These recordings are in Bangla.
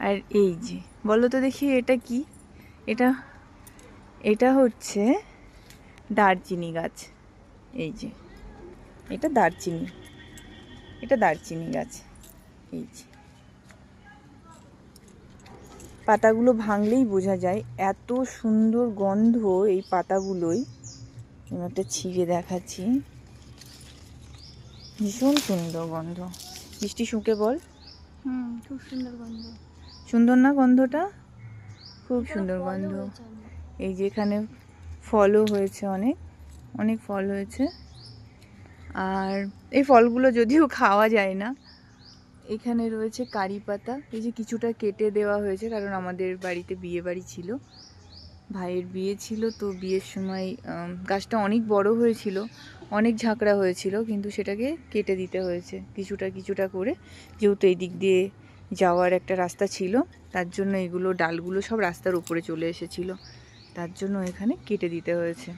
আর এই যে বলো তো দেখি এটা কি? এটা এটা হচ্ছে দারচিনি গাছ। এই যে এটা দারচিনি, এটা দারচিনি গাছ। এই যে পাতাগুলো ভাঙলেই বোঝা যায়, এত সুন্দর গন্ধ এই পাতাগুলোই। আমি একটা ছিঁড়ে দেখাচ্ছি, ভীষণ সুন্দর গন্ধ। মিষ্টি শুঁকে বল। খুব সুন্দর গন্ধ। সুন্দর না গন্ধটা? খুব সুন্দর গন্ধ। এই যে এখানে ফলও হয়েছে, অনেক অনেক ফল হয়েছে। আর এই ফলগুলো যদিও খাওয়া যায় না। এখানে রয়েছে কারি পাতা, এই যে কিছুটা কেটে দেওয়া হয়েছে, কারণ আমাদের বাড়িতে বিয়ে বাড়ি ছিল, ভাইয়ের বিয়ে ছিল, তো বিয়ের সময় গাছটা অনেক বড় হয়েছিল, অনেক ঝাঁকড়া হয়েছিল, কিন্তু সেটাকে কেটে দিতে হয়েছে কিছুটা কিছুটা করে, যেহেতু এই দিক দিয়ে যাওয়ার একটা রাস্তা ছিল, তার জন্য এগুলো ডালগুলো সব রাস্তার উপরে চলে এসেছিল, তার জন্য এখানে কেটে দিতে হয়েছে।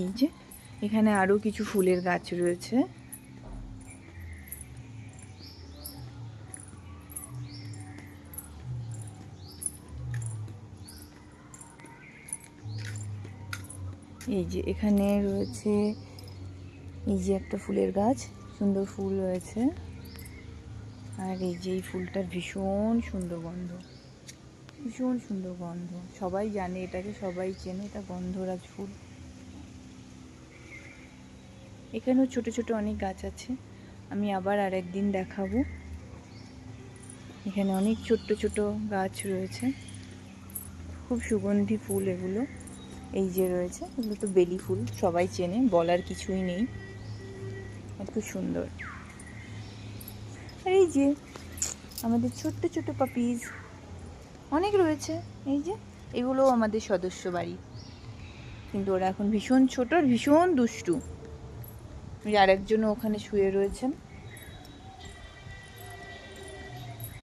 এই যে এখানে আরও কিছু ফুলের গাছ রয়েছে। এই যে এখানে রয়েছে, এই যে একটা ফুলের গাছ, সুন্দর ফুল রয়েছে। আর এই যে এই ফুলটার ভীষণ সুন্দর গন্ধ, ভীষণ সুন্দর গন্ধ, সবাই জানে এটাকে, সবাই চেনে, এটা গন্ধরাজ ফুল। এখানেও ছোট ছোট অনেক গাছ আছে, আমি আবার আর একদিন দেখাবো। এখানে অনেক ছোট্ট ছোট গাছ রয়েছে, খুব সুগন্ধি ফুল এগুলো। এই যে রয়েছে, এগুলো তো বেলি ফুল, সবাই চেনে, বলার কিছুই নেই, খুব সুন্দর। আর এই যে আমাদের ছোট্ট ছোট পাপিজ অনেক রয়েছে। এই যে এগুলো আমাদের সদস্য বাড়ি, কিন্তু ওরা এখন ভীষণ ছোট আর ভীষণ দুষ্টু। আর একজনও ওখানে শুয়ে রয়েছেন।